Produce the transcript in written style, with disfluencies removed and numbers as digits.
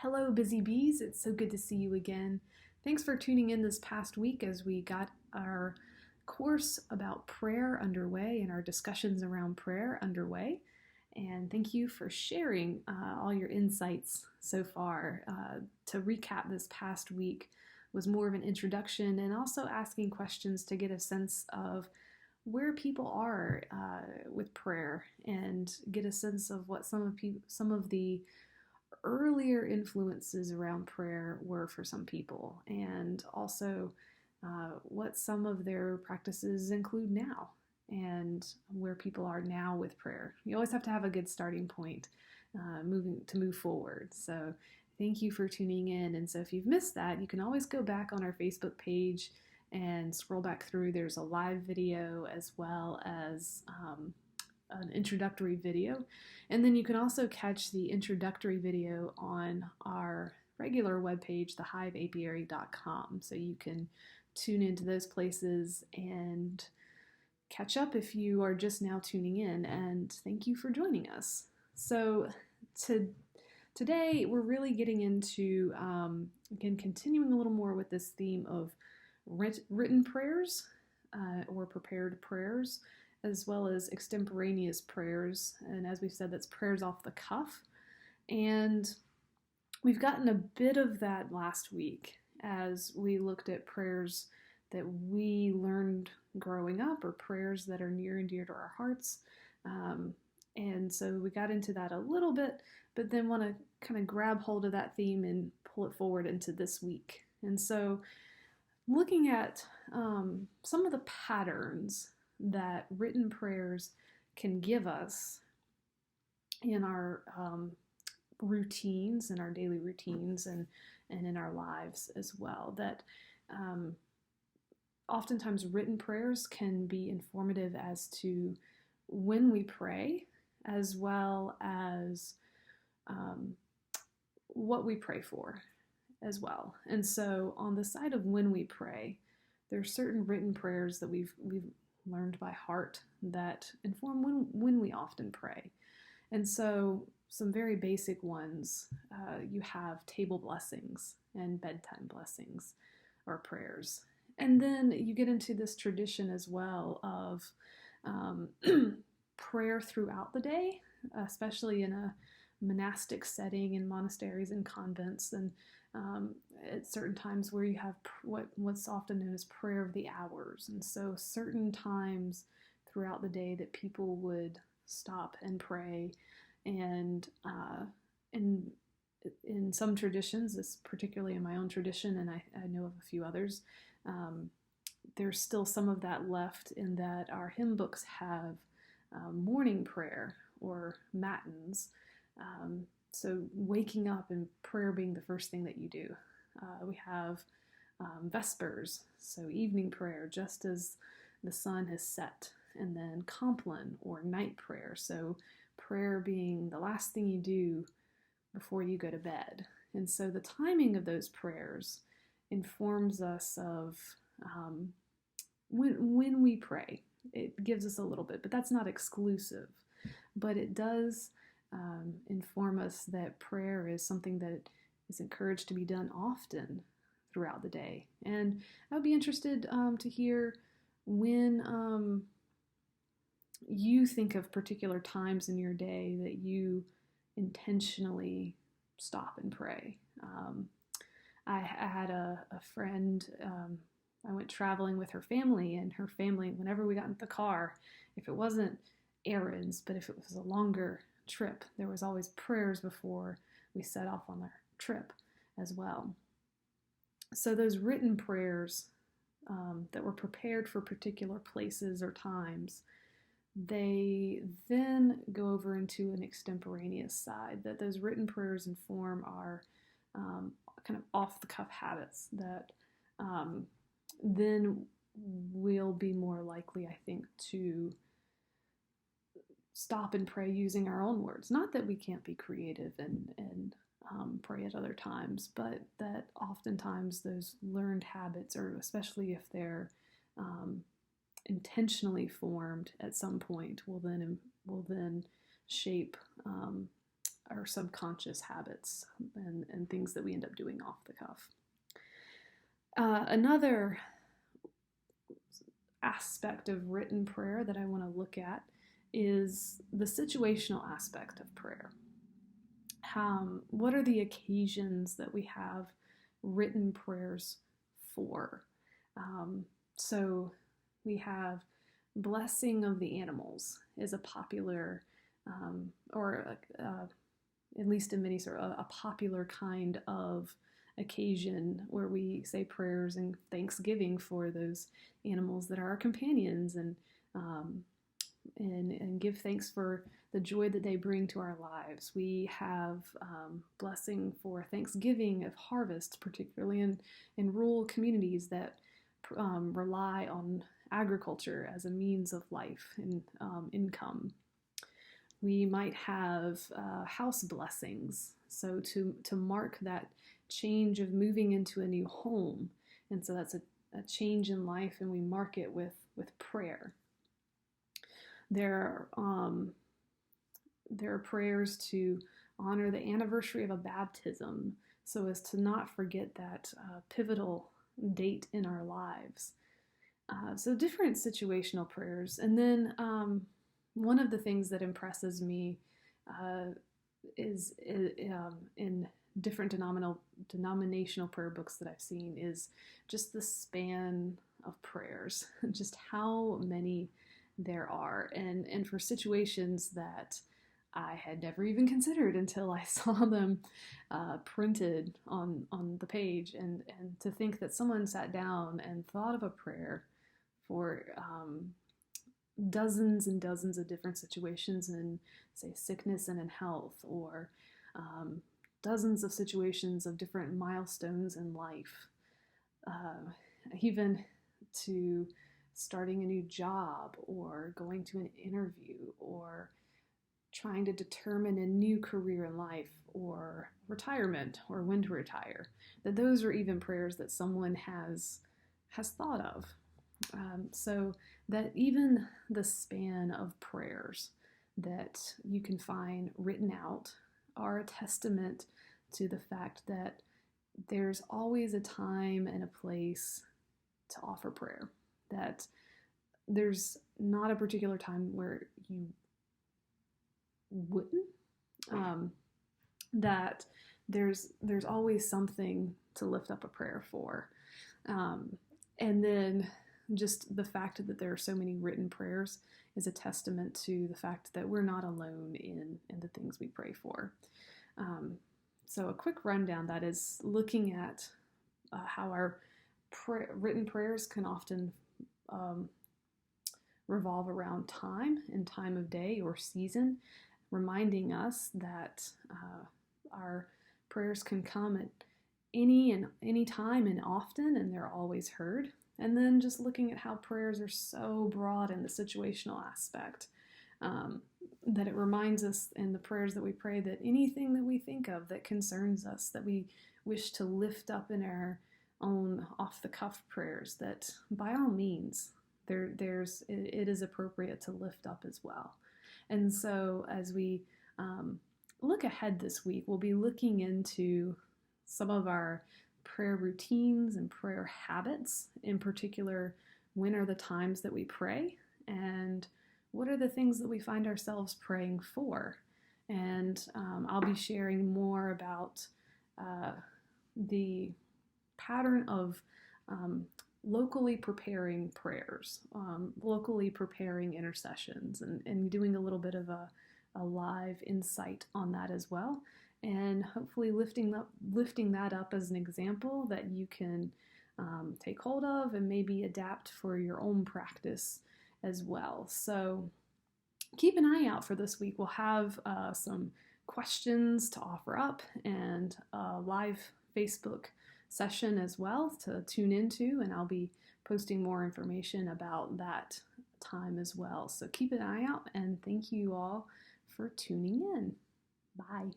Hello, busy bees. It's so good to see you again. Thanks for tuning in this past week as we got our course about prayer underway and our discussions around prayer underway. And thank you for sharing all your insights so far. To recap, this past week was more of an introduction and also asking questions to get a sense of where people are with prayer and get a sense of what some of the earlier influences around prayer were for some people, and also what some of their practices include now, and where people are now with prayer. You always have to have a good starting point move forward. So thank you for tuning in. And so if you've missed that, you can always go back on our Facebook page and scroll back through. There's a live video as well as an introductory video. And then you can also catch the introductory video on our regular webpage, thehiveapiary.com. So you can tune into those places and catch up if you are just now tuning in. And thank you for joining us. So today we're really getting into, again, continuing a little more with this theme of written prayers or prepared prayers, as well as extemporaneous prayers. And as we've said, that's prayers off the cuff. And we've gotten a bit of that last week as we looked at prayers that we learned growing up, or prayers that are near and dear to our hearts. And so we got into that a little bit, but then want to kind of grab hold of that theme and pull it forward into this week. And so looking at some of the patterns that written prayers can give us in our routines, in our daily routines, and in our lives as well. That oftentimes written prayers can be informative as to when we pray, as well as what we pray for as well. And so on the side of when we pray, there's certain written prayers that we've learned by heart that inform when we often pray. And so some very basic ones, you have table blessings and bedtime blessings or prayers. And then you get into this tradition as well of prayer throughout the day, especially in a monastic setting in monasteries and convents, and at certain times where you have what's often known as prayer of the hours. And so certain times throughout the day that people would stop and pray. And in some traditions, this particularly in my own tradition, and I know of a few others, there's still some of that left, in that our hymn books have morning prayer or matins. So waking up and prayer being the first thing that you do. We have vespers, so evening prayer just as the sun has set, and then compline or night prayer, so prayer being the last thing you do before you go to bed. And so the timing of those prayers informs us of when we pray. It gives us a little bit, but that's not exclusive. But it does inform us that prayer is something that is encouraged to be done often throughout the day. And I would be interested to hear when you think of particular times in your day that you intentionally stop and pray. I had a friend, I went traveling with her family, and her family, whenever we got in the car, if it wasn't errands, but if it was a longer trip, there was always prayers before we set off on our trip as well. So those written prayers that were prepared for particular places or times, they then go over into an extemporaneous side, that those written prayers inform our kind of off-the-cuff habits that then we'll be more likely, I think, to stop and pray using our own words. Not that we can't be creative and pray at other times, but that oftentimes those learned habits, or especially if they're intentionally formed at some point, will then shape our subconscious habits and things that we end up doing off the cuff. Another aspect of written prayer that I want to look at is the situational aspect of prayer. What are the occasions that we have written prayers for? So we have blessing of the animals is a popular, at least in many sort of a popular kind of occasion where we say prayers and thanksgiving for those animals that are our companions, and give thanks for the joy that they bring to our lives. We have blessing for Thanksgiving of harvest, particularly in rural communities that rely on agriculture as a means of life and income. We might have house blessings, so to mark that change of moving into a new home, and so that's a change in life, and we mark it with prayer. There are prayers to honor the anniversary of a baptism, so as to not forget that pivotal date in our lives. So different situational prayers. And then one of the things that impresses me is in different denominational prayer books that I've seen is just the span of prayers, just how many there are, and for situations that I had never even considered until I saw them printed on the page, and to think that someone sat down and thought of a prayer for dozens and dozens of different situations in, say, sickness and in health, or dozens of situations of different milestones in life, even to starting a new job, or going to an interview, or trying to determine a new career in life, or retirement, or when to retire. That those are even prayers that someone has thought of. So that even the span of prayers that you can find written out are a testament to the fact that there's always a time and a place to offer prayer. That there's not a particular time where you wouldn't. That there's always something to lift up a prayer for. And then just the fact that there are so many written prayers is a testament to the fact that we're not alone in the things we pray for. So a quick rundown, that is looking at how our written prayers can often revolve around time and time of day or season, reminding us that our prayers can come at any time and often, and they're always heard. And then just looking at how prayers are so broad in the situational aspect, that it reminds us in the prayers that we pray that anything that we think of that concerns us, that we wish to lift up in our own off-the-cuff prayers, that by all means, it is appropriate to lift up as well. And so as we look ahead this week, we'll be looking into some of our prayer routines and prayer habits. In particular, when are the times that we pray, and what are the things that we find ourselves praying for? And I'll be sharing more about the pattern of locally preparing prayers, locally preparing intercessions, and doing a little bit of a live insight on that as well. And hopefully lifting that up as an example that you can take hold of and maybe adapt for your own practice as well. So keep an eye out for this week. We'll have some questions to offer up, and a live Facebook session as well to tune into, and I'll be posting more information about that time as well. So keep an eye out, and thank you all for tuning in. Bye.